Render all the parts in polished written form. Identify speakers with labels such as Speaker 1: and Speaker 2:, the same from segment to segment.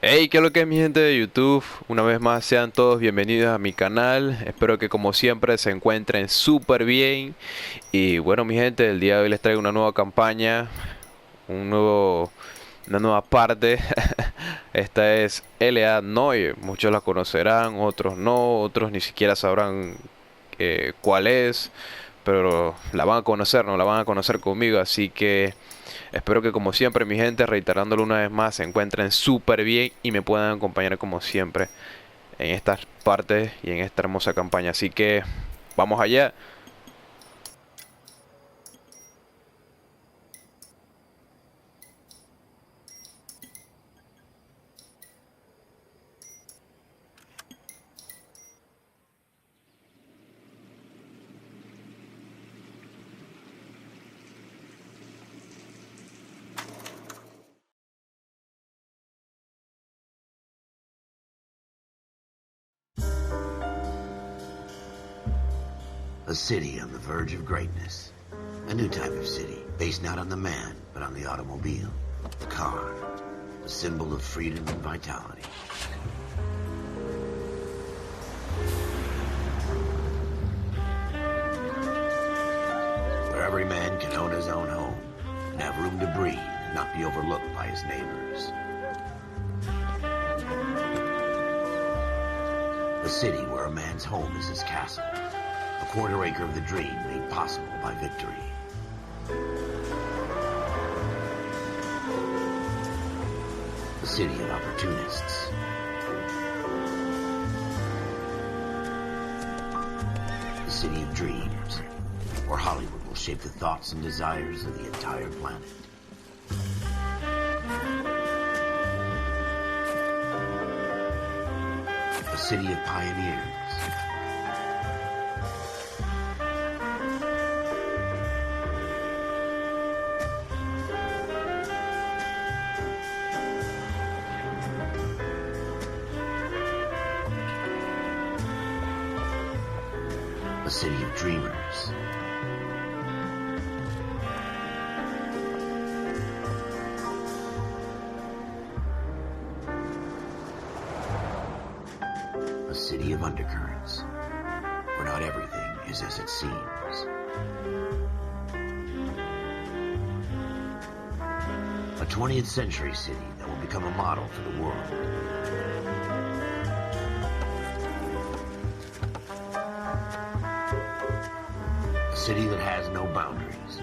Speaker 1: Hey, ¿qué es lo que es mi gente de YouTube? Una vez más sean todos bienvenidos a mi canal. Espero que como siempre se encuentren súper bien. Y bueno, mi gente, el día de hoy les traigo una nueva campaña, una nueva parte. Esta es L.A.NOIRE. Muchos la conocerán, otros no, otros ni siquiera sabrán cuál es. Pero la van a conocer, no la van a conocer conmigo, así que espero que como siempre mi gente, reiterándolo una vez más, se encuentren súper bien y me puedan acompañar como siempre en estas partes y en esta hermosa campaña. Así que vamos allá.
Speaker 2: A city on the verge of greatness. A new type of city, based not on the man, but on the automobile. The car. The symbol of freedom and vitality. Where every man can own his own home, and have room to breathe and not be overlooked by his neighbors. A city where a man's home is his castle. A quarter acre of the dream made possible by victory. A city of opportunists. A city of dreams, where Hollywood will shape the thoughts and desires of the entire planet. A city of pioneers. A city of dreamers. A city of undercurrents, where not everything is as it seems. A 20th century city that will become a model for the world. A city that has no boundaries,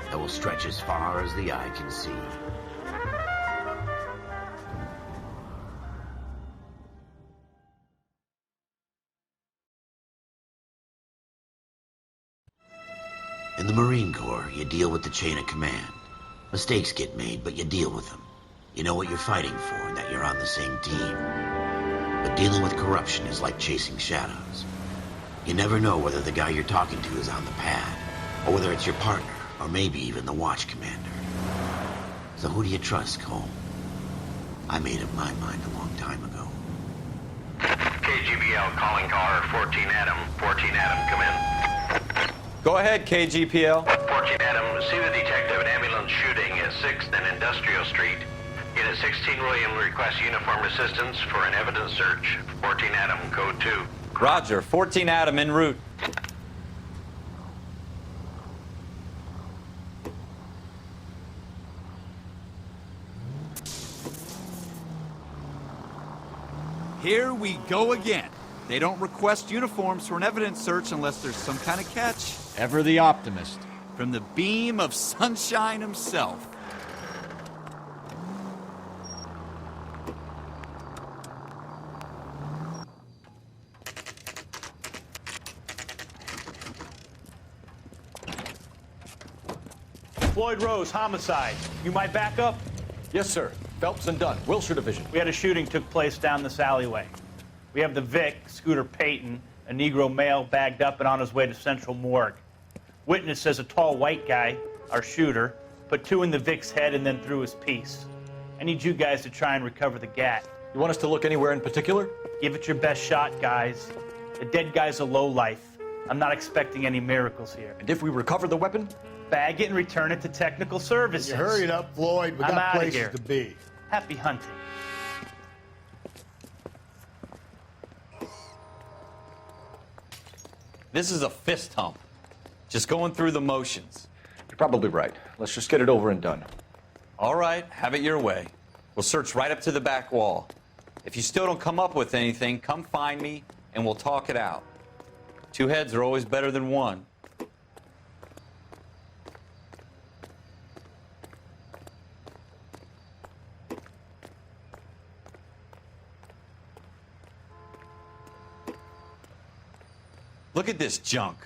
Speaker 2: that will stretch as far as the eye can see. In the Marine Corps, you deal with the chain of command. Mistakes get made, but you deal with them. You know what you're fighting for and that you're on the same team. But dealing with corruption is like chasing shadows. You never know whether the guy you're talking to is on the pad, or whether it's your partner, or maybe even the watch commander. So who do you trust, Cole? I made up my mind a long time ago.
Speaker 3: KGBL calling caller 14 Adam. 14 Adam, come in.
Speaker 4: Go ahead, KGPL.
Speaker 3: 14 Adam, see the detective at ambulance shooting at 6th and Industrial Street. Unit 16 William requests uniformed assistance for an evidence search. 14 Adam, code 2.
Speaker 4: Roger, 14 Adam en route.
Speaker 5: Here we go again. They don't request uniforms for an evidence search unless there's some kind of catch.
Speaker 6: Ever the optimist.
Speaker 5: From the beam of sunshine himself.
Speaker 7: Floyd Rose, homicide. You might back up?
Speaker 6: Yes, sir. Phelps and Dunn, Wilshire Division.
Speaker 7: We had a shooting took place down this alleyway. We have the Vic, Scooter Payton, a Negro male bagged up and on his way to Central Morgue. Witness says a tall white guy, our shooter, put 2 in the Vic's head and then threw his piece. I need you guys to try and recover the gat.
Speaker 6: You want us to look anywhere in particular?
Speaker 7: Give it your best shot, guys. The dead guy's a lowlife. I'm not expecting any miracles here.
Speaker 6: And if we recover the weapon?
Speaker 7: Bag it and return it to technical services.
Speaker 8: You hurry it up, Floyd. We
Speaker 7: I'm
Speaker 8: got
Speaker 7: outta
Speaker 8: places
Speaker 7: here.
Speaker 8: to be.
Speaker 7: Happy hunting.
Speaker 4: This is a fist hump. Just going through the motions.
Speaker 6: You're probably right. Let's just get it over and done.
Speaker 4: All right, have it your way. We'll search right up to the back wall. If you still don't come up with anything, come find me and we'll talk it out. Two heads are always better than one. Look at this junk.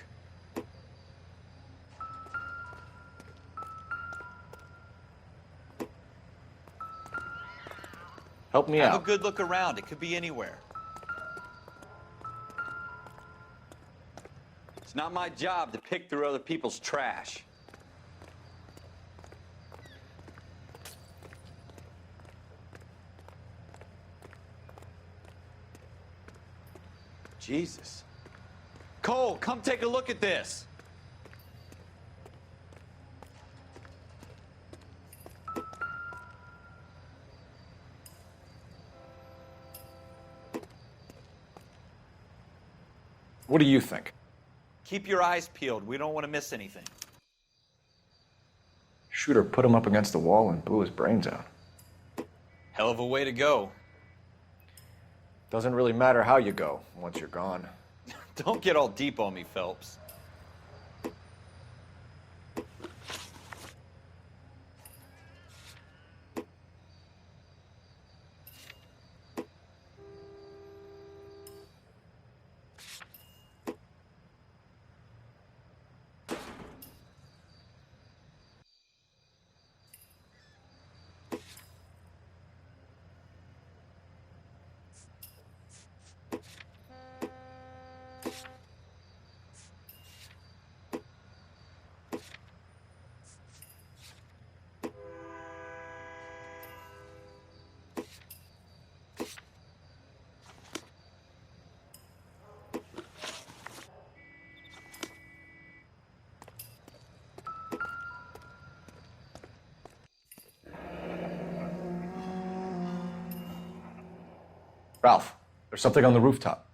Speaker 6: Help me
Speaker 4: Have
Speaker 6: out.
Speaker 4: a good look around. It could be anywhere. It's not my job to pick through other people's trash. Jesus. Cole, come take a look at this.
Speaker 6: What do you think?
Speaker 4: Keep your eyes peeled. We don't want to miss anything.
Speaker 6: Shooter put him up against the wall and blew his brains out.
Speaker 4: Hell of a way to go.
Speaker 6: Doesn't really matter how you go once you're gone.
Speaker 4: Don't get all deep on me, Phelps.
Speaker 6: Ralph, there's something on the rooftop.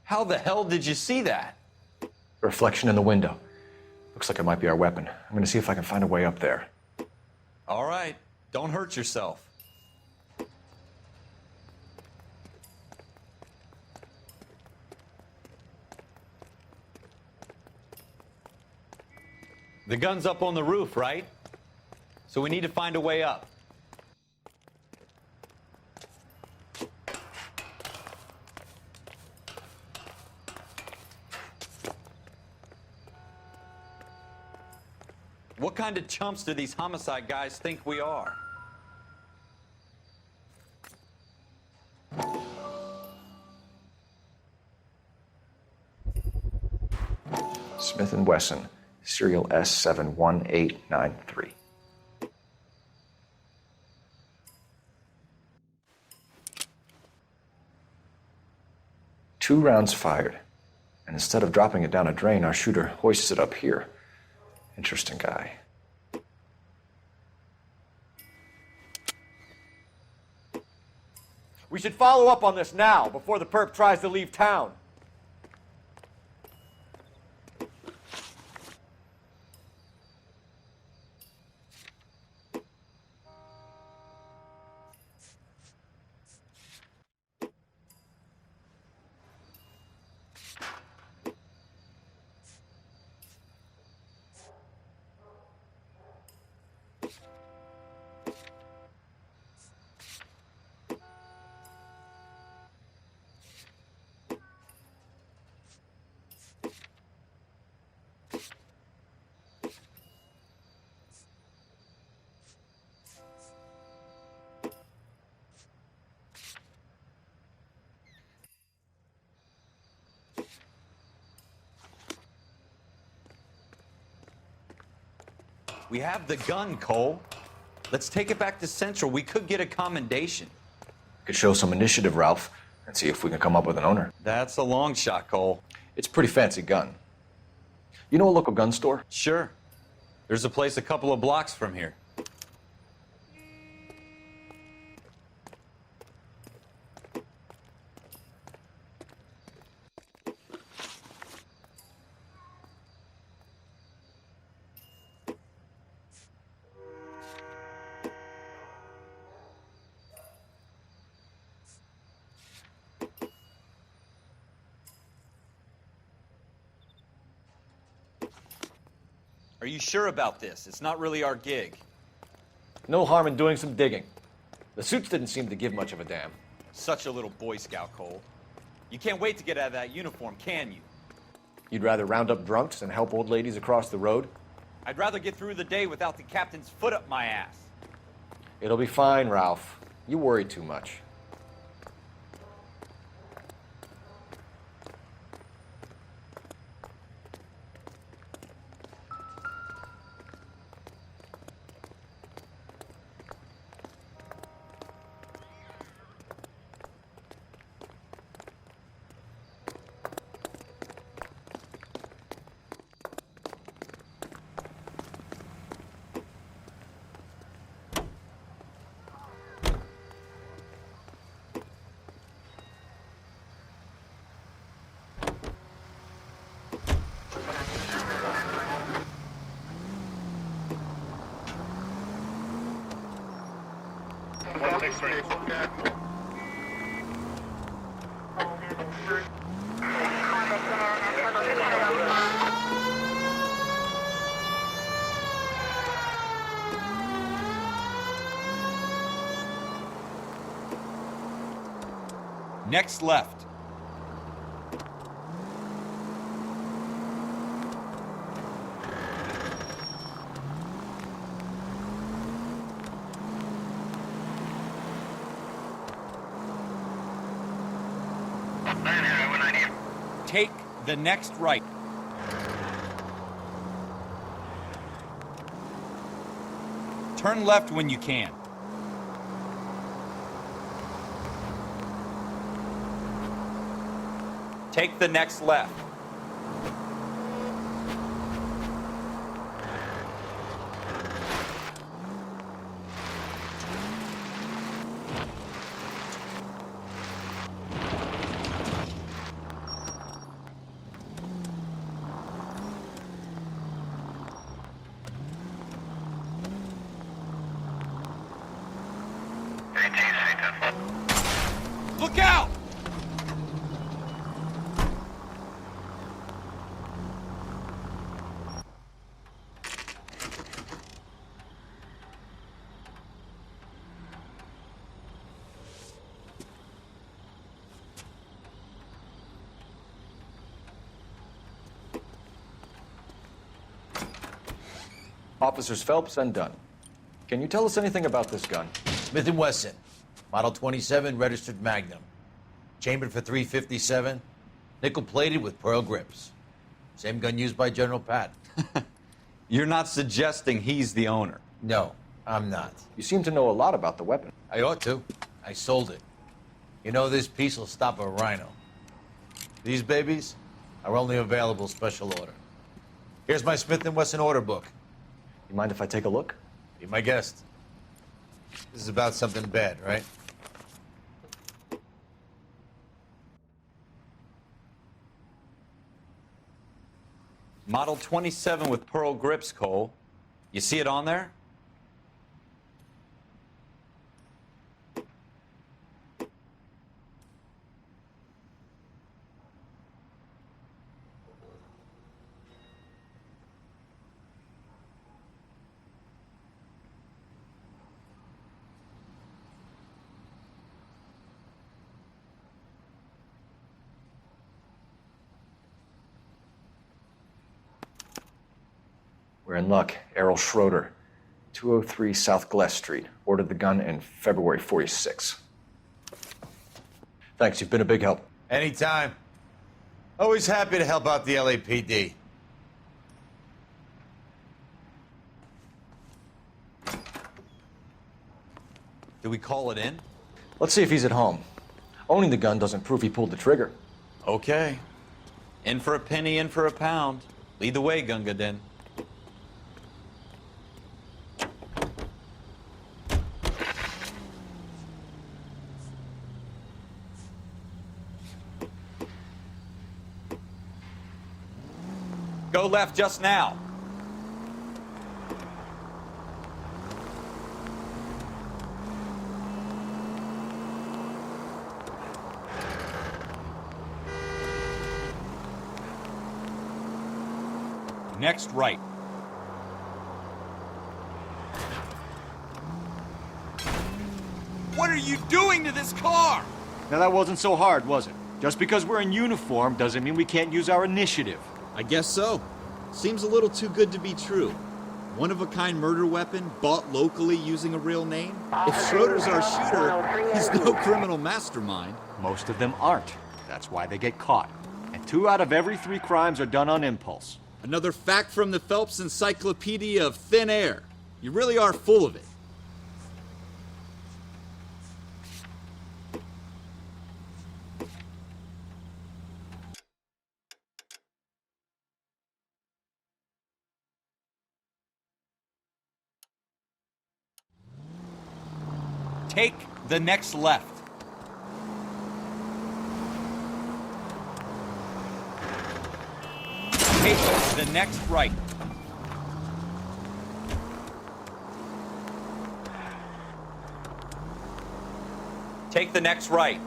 Speaker 4: How the hell did you see that?
Speaker 6: A reflection in the window. Looks like it might be our weapon. I'm gonna see if I can find a way up there.
Speaker 4: All right, don't hurt yourself. The gun's up on the roof, right? So we need to find a way up. What kind of chumps do these homicide guys think we are?
Speaker 6: Smith & Wesson, serial S71893. Two rounds fired, and instead of dropping it down a drain, our shooter hoists it up here. Interesting guy.
Speaker 8: We should follow up on this now, before the perp tries to leave town.
Speaker 4: We have the gun, Cole. Let's take it back to Central. We could get a commendation.
Speaker 6: Could show some initiative, Ralph, and see if we can come up with an owner.
Speaker 4: That's a long shot, Cole.
Speaker 6: It's a pretty fancy gun. You know a local gun store?
Speaker 4: Sure. There's a place a couple of blocks from here. Are you sure about this? It's not really our gig.
Speaker 6: No harm in doing some digging. The suits didn't seem to give much of a damn.
Speaker 4: Such a little Boy Scout, Cole. You can't wait to get out of that uniform, can you?
Speaker 6: You'd rather round up drunks than help old ladies across the road?
Speaker 4: I'd rather get through the day without the captain's foot up my ass.
Speaker 6: It'll be fine, Ralph. You worry too much.
Speaker 5: Next left. Take the next right. Turn left when you can.
Speaker 4: Take the next left.
Speaker 5: Look out!
Speaker 6: Officers Phelps and Dunn. Can you tell us anything about this gun?
Speaker 9: Smith & Wesson, Model 27, registered Magnum. Chambered for .357, nickel-plated with pearl grips. Same gun used by General Patton.
Speaker 4: You're not suggesting he's the owner.
Speaker 9: No, I'm not.
Speaker 6: You seem to know a lot about the weapon.
Speaker 9: I ought to. I sold it. You know, this piece will stop a rhino. These babies are only available special order. Here's my Smith & Wesson order book.
Speaker 6: You mind if I take a look?
Speaker 9: Be my guest. This is about something bad, right?
Speaker 4: Model 27 with pearl grips, Cole. You see it on there?
Speaker 6: We're in luck. Errol Schroeder, 203 South Gless Street. Ordered the gun in February '46. Thanks, you've been a big help.
Speaker 9: Anytime. Always happy to help out the LAPD.
Speaker 4: Do we call it in?
Speaker 6: Let's see if he's at home. Owning the gun doesn't prove he pulled the trigger.
Speaker 4: Okay. In for a penny, in for a pound. Lead the way, Gunga Din. Go left just now.
Speaker 5: Next right. What are you doing to this car?
Speaker 8: Now that wasn't so hard, was it? Just because we're in uniform doesn't mean we can't use our initiative.
Speaker 5: I guess so. Seems a little too good to be true. One-of-a-kind murder weapon bought locally using a real name? If Schroeder's our shooter, he's no criminal mastermind.
Speaker 8: Most of them aren't. That's why they get caught. And 2 out of every 3 crimes are done on impulse.
Speaker 5: Another fact from the Phelps Encyclopedia of Thin Air. You really are full of it. Take the next left. Take the next right. Take the next right.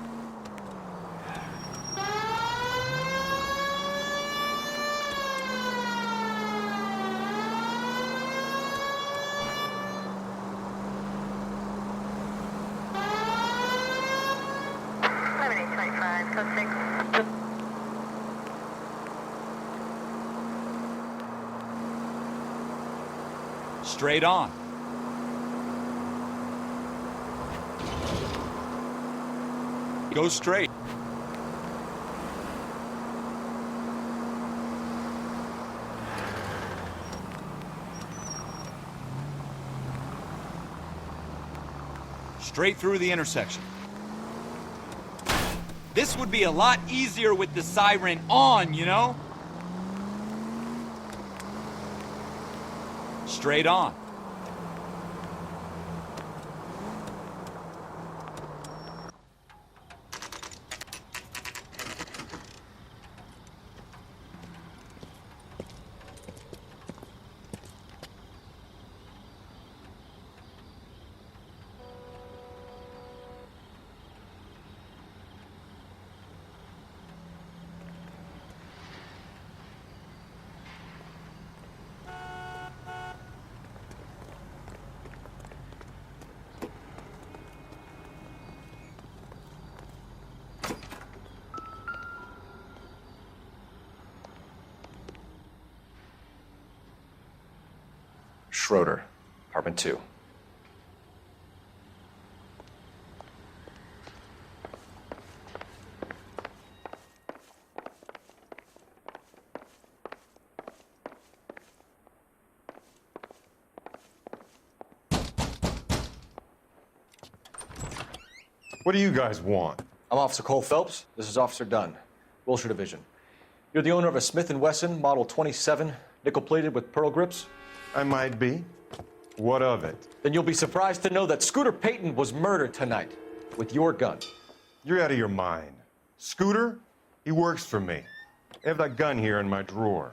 Speaker 5: Straight on. Go straight. Straight through the intersection. This would be a lot easier with the siren on, you know? Straight on.
Speaker 6: Schroeder, apartment 2.
Speaker 10: What do you guys want?
Speaker 6: I'm Officer Cole Phelps. This is Officer Dunn, Wilshire Division. You're the owner of a Smith & Wesson Model 27, nickel-plated with pearl grips?
Speaker 10: I might be. What of it?
Speaker 6: Then you'll be surprised to know that Scooter Payton was murdered tonight with your gun.
Speaker 10: You're out of your mind. Scooter? He works for me. I have that gun here in my drawer.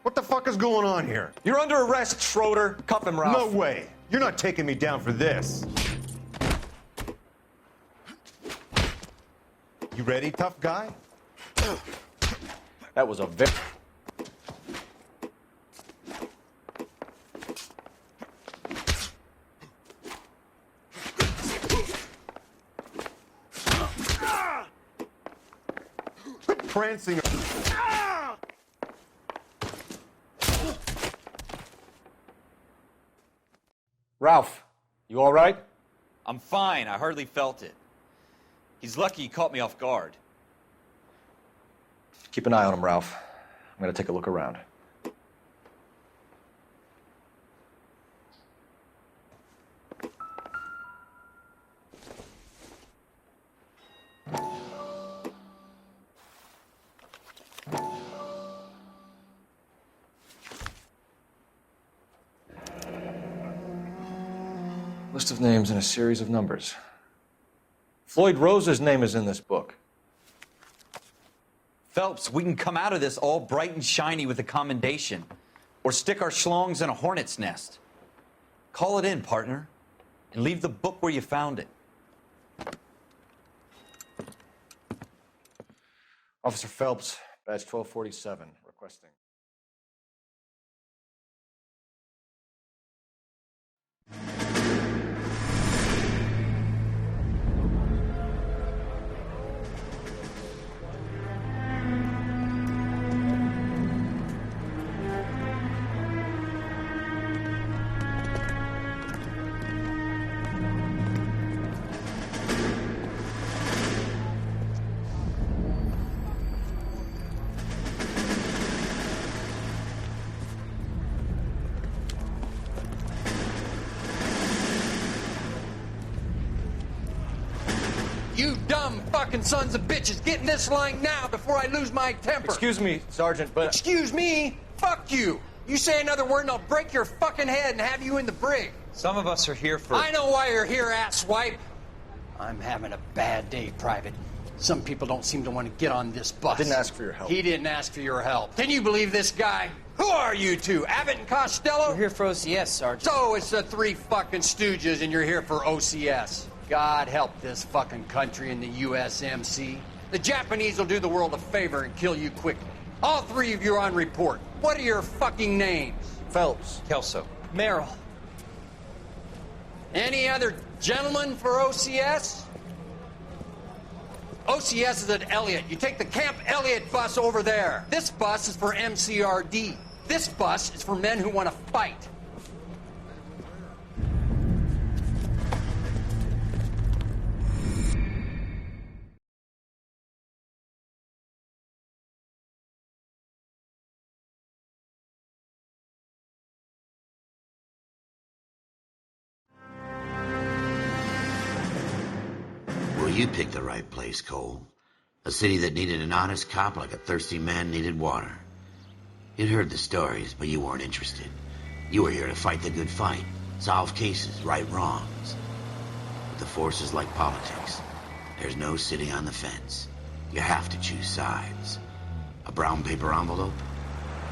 Speaker 10: What the fuck is going on here?
Speaker 6: You're under arrest, Schroeder. Cuff him, Ralph.
Speaker 10: No way. You're not taking me down for this. You ready, tough guy?
Speaker 6: That was a very...
Speaker 10: Quit prancing.
Speaker 6: Ralph, you all right?
Speaker 4: I'm fine. I hardly felt it. He's lucky he caught me off guard.
Speaker 6: Keep an eye on him, Ralph. I'm gonna take a look around. List of names and a series of numbers. Floyd Rose's name is in this book.
Speaker 4: Phelps, we can come out of this all bright and shiny with a commendation. Or stick our schlongs in a hornet's nest. Call it in, partner. And leave the book where you found it.
Speaker 6: Officer Phelps, badge 1247, requesting.
Speaker 11: You dumb fucking sons of bitches, get in this line now before I lose my temper.
Speaker 6: Excuse me, Sergeant, but...
Speaker 11: Excuse me? Fuck you. You say another word and I'll break your fucking head and have you in the brig.
Speaker 4: Some of us are here for...
Speaker 11: I know why you're here, asswipe.
Speaker 12: I'm having a bad day, Private. Some people don't seem to want to get on this bus.
Speaker 6: Didn't ask for your help.
Speaker 11: He didn't ask for your help. Can you believe this guy? Who are you two? Abbott and Costello?
Speaker 12: We're here for OCS, Sergeant.
Speaker 11: So it's the three fucking stooges and you're here for OCS. God help this fucking country and the USMC. The Japanese will do the world a favor and kill you quickly. All three of you are on report. What are your fucking names?
Speaker 6: Phelps.
Speaker 4: Kelso.
Speaker 12: Merrill.
Speaker 11: Any other gentlemen for OCS? OCS is at Elliott. You take the Camp Elliott bus over there. This bus is for MCRD. This bus is for men who want to fight.
Speaker 2: Well, you picked the right place, Cole. A city that needed an honest cop like a thirsty man needed water. You'd heard the stories, but you weren't interested. You were here to fight the good fight, solve cases, right wrongs. But the force is like politics. There's no sitting on the fence. You have to choose sides. A brown paper envelope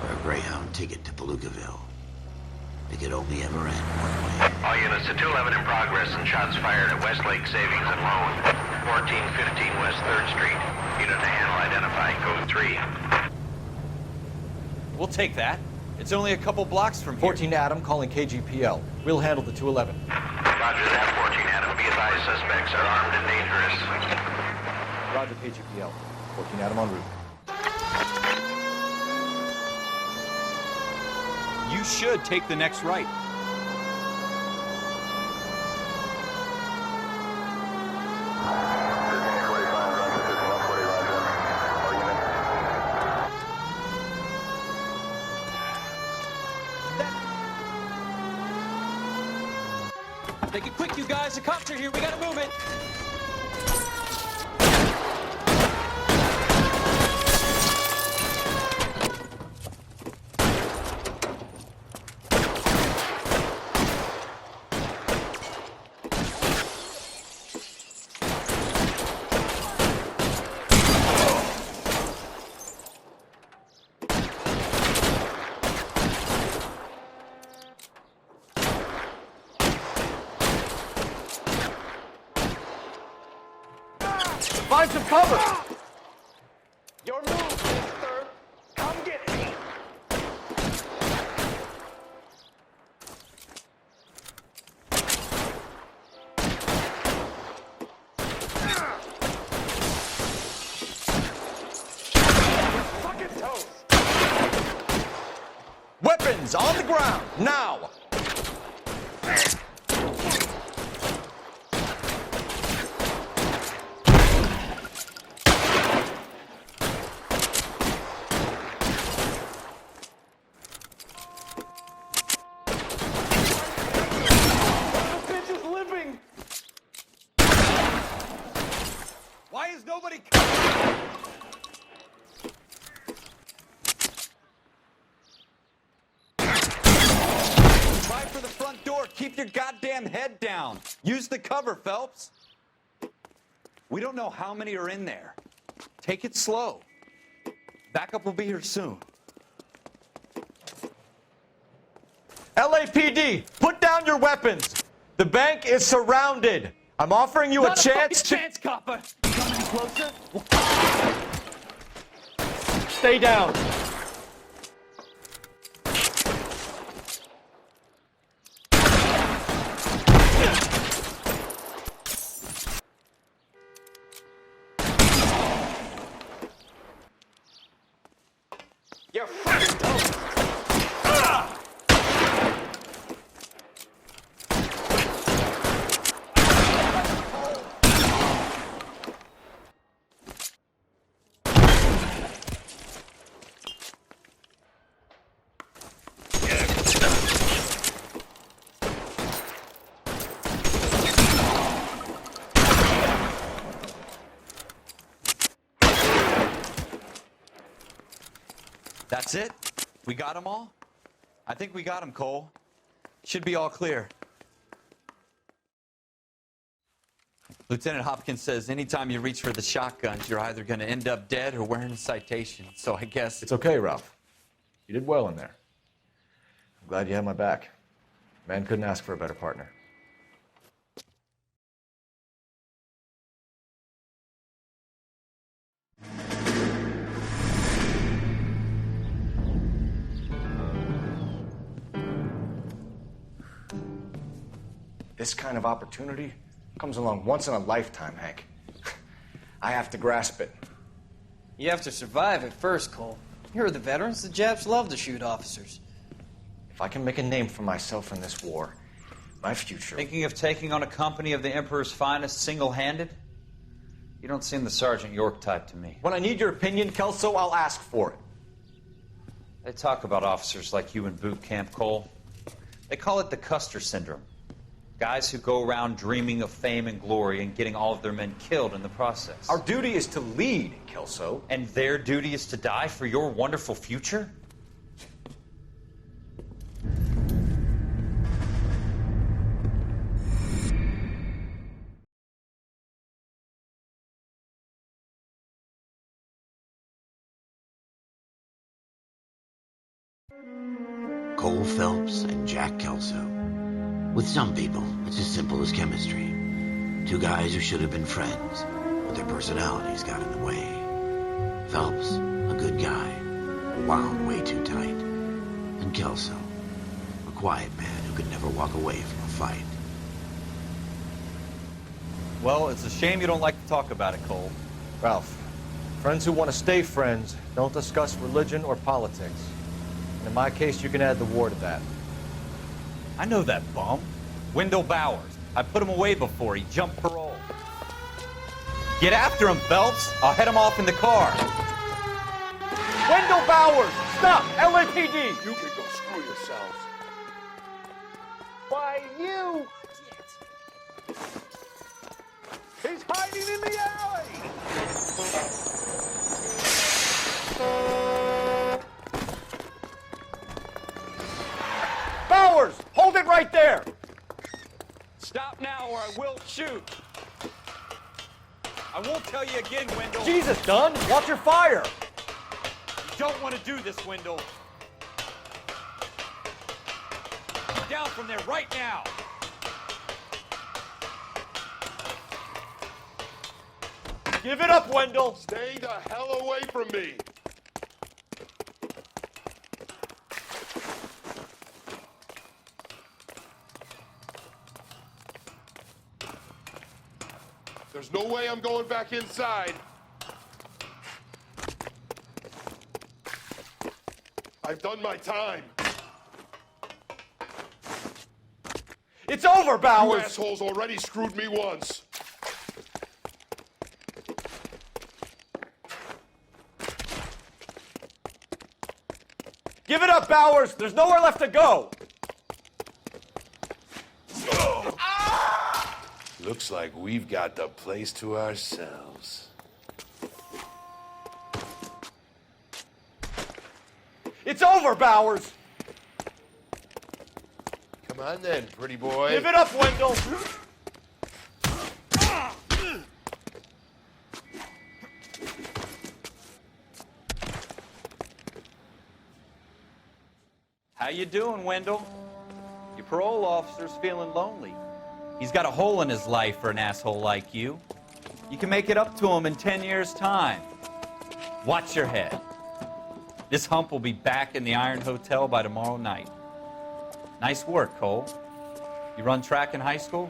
Speaker 2: or a Greyhound ticket to Palookaville. It could only ever end one way.
Speaker 3: All units to 211 in progress and shots fired at Westlake Savings and Loan, 1415 West 3rd Street. Unit to handle identified, code 3.
Speaker 4: We'll take that. It's only a couple blocks from here.
Speaker 6: 14 Adam calling KGPL. We'll handle the 211.
Speaker 3: Roger that, 14 Adam. Be advised, suspects are armed and dangerous.
Speaker 6: Roger, KGPL. 14 Adam en route.
Speaker 4: You should take the next right.
Speaker 12: Make it quick, you guys. The cops are here. We gotta move it.
Speaker 6: Find some cover!
Speaker 12: Your move, mister. Come get me. Fucking toast.
Speaker 6: Weapons on the ground, now!
Speaker 4: Why is nobody coming? Try for the front door. Keep your goddamn head down. Use the cover, Phelps. We don't know how many are in there. Take it slow. Backup will be here soon.
Speaker 6: LAPD, put down your weapons. The bank is surrounded. I'm offering you a chance to...
Speaker 12: chance, copper. Come any closer?
Speaker 6: Stay down.
Speaker 12: You're fucking toast.
Speaker 4: That's it? We got them all? I think we got them, Cole. Should be all clear. Lieutenant Hopkins says anytime you reach for the shotguns, you're either going to end up dead or wearing a citation. So I guess...
Speaker 6: It's okay, Ralph. You did well in there. I'm glad you had my back. Man couldn't ask for a better partner. This kind of opportunity comes along once in a lifetime, Hank. I have to grasp it.
Speaker 13: You have to survive it first, Cole. Here are the veterans. The Japs love to shoot officers.
Speaker 6: If I can make a name for myself in this war, my future...
Speaker 4: Thinking of taking on a company of the Emperor's finest single-handed? You don't seem the Sergeant York type to me.
Speaker 6: When I need your opinion, Kelso, I'll ask for it.
Speaker 4: They talk about officers like you in boot camp, Cole. They call it the Custer syndrome. Guys who go around dreaming of fame and glory and getting all of their men killed in the process.
Speaker 6: Our duty is to lead, Kelso.
Speaker 4: And their duty is to die for your wonderful future?
Speaker 2: Cole Phelps and Jack Kelso. With some people, it's as simple as chemistry. Two guys who should have been friends, but their personalities got in the way. Phelps, a good guy, wound way too tight. And Kelso, a quiet man who could never walk away from a fight.
Speaker 4: Well, it's a shame you don't like to talk about it, Cole.
Speaker 6: Ralph, friends who want to stay friends don't discuss religion or politics. And in my case, you can add the war to that.
Speaker 4: I know that bum. Wendell Bowers. I put him away before. He jumped parole. Get after him, Phelps. I'll head him off in the car.
Speaker 6: Wendell Bowers! Stop! LAPD!
Speaker 14: You can go screw yourselves.
Speaker 8: Why, you!
Speaker 14: He's hiding in the alley!
Speaker 6: Bowers! Hold it right there!
Speaker 4: Stop now or I will shoot. I won't tell you again, Wendell.
Speaker 6: Jesus, Dunn! Watch your fire!
Speaker 4: You don't want to do this, Wendell. Get down from there right now.
Speaker 6: Give it up, Wendell!
Speaker 14: Stay the hell away from me! There's no way I'm going back inside. I've done my time.
Speaker 6: It's over, Bowers!
Speaker 14: You assholes already screwed me once.
Speaker 6: Give it up, Bowers! There's nowhere left to go!
Speaker 14: Looks like we've got the place to ourselves.
Speaker 6: It's over, Bowers!
Speaker 14: Come on then, pretty boy.
Speaker 6: Give it up, Wendell!
Speaker 4: How you doing, Wendell? Your parole officer's feeling lonely. He's got a hole in his life for an asshole like you. You can make it up to him in 10 years' time. Watch your head. This hump will be back in the Iron Hotel by tomorrow night. Nice work, Cole. You run track in high school?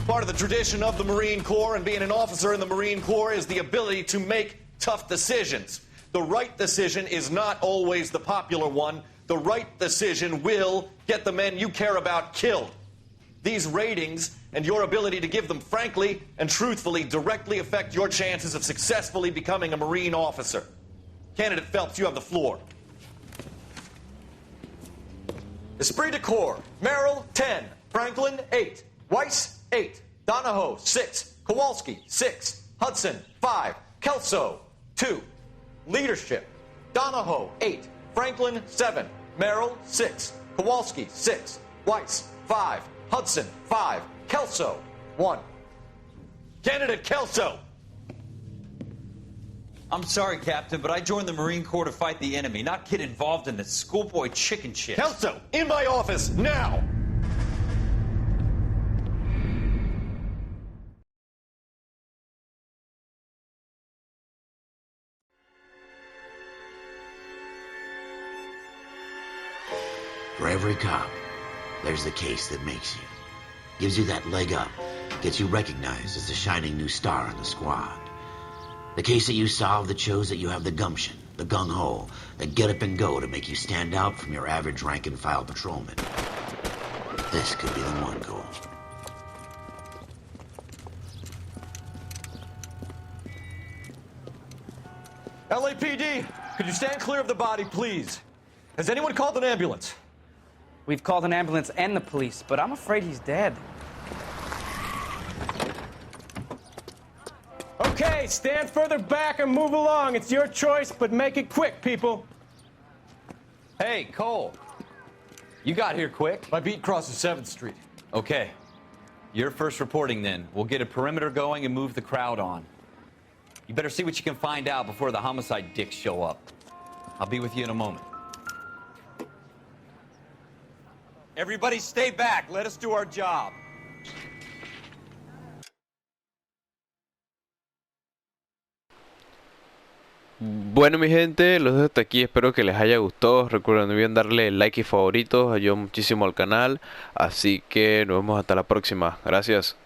Speaker 15: Part of the tradition of the Marine Corps and being an officer in the Marine Corps is the ability to make tough decisions. The right decision is not always the popular one. The right decision will get the men you care about killed. These ratings and your ability to give them frankly and truthfully directly affect your chances of successfully becoming a Marine officer. Candidate Phelps, you have the floor. Esprit de Corps, Merrill, 10. Franklin, 8. Weiss, 8. Donahoe, 6. Kowalski, 6. Hudson, 5. Kelso, 2. Leadership, Donahoe, 8. Franklin, 7. Merrill, 6. Kowalski, 6. Weiss, 5. Hudson, 5. Kelso, 1. Candidate Kelso!
Speaker 4: I'm sorry, Captain, but I joined the Marine Corps to fight the enemy, not get involved in this schoolboy chicken shit.
Speaker 15: Kelso, in my office, now!
Speaker 2: For every cop, there's the case that makes you. Gives you that leg up, gets you recognized as the shining new star in the squad. The case that you solve that shows that you have the gumption, the gung-ho, the get up and go to make you stand out from your average rank-and-file patrolman. This could be the one, Cole.
Speaker 15: LAPD, could you stand clear of the body, please? Has anyone called an ambulance?
Speaker 16: We've called an ambulance and the police, but I'm afraid he's dead.
Speaker 17: Okay, stand further back and move along. It's your choice, but make it quick, people.
Speaker 4: Hey, Cole. You got here quick.
Speaker 6: My beat crosses 7th Street.
Speaker 4: Okay. You're first reporting then. We'll get a perimeter going and move the crowd on. You better see what you can find out before the homicide dicks show up. I'll be with you in a moment.
Speaker 9: Everybody stay back. Let us do our job.
Speaker 1: Bueno, mi gente, los dejo hasta aquí. Espero que les haya gustado. Recuerden, no olviden darle like y favoritos. Ayuda muchísimo al canal. Así que nos vemos hasta la próxima. Gracias.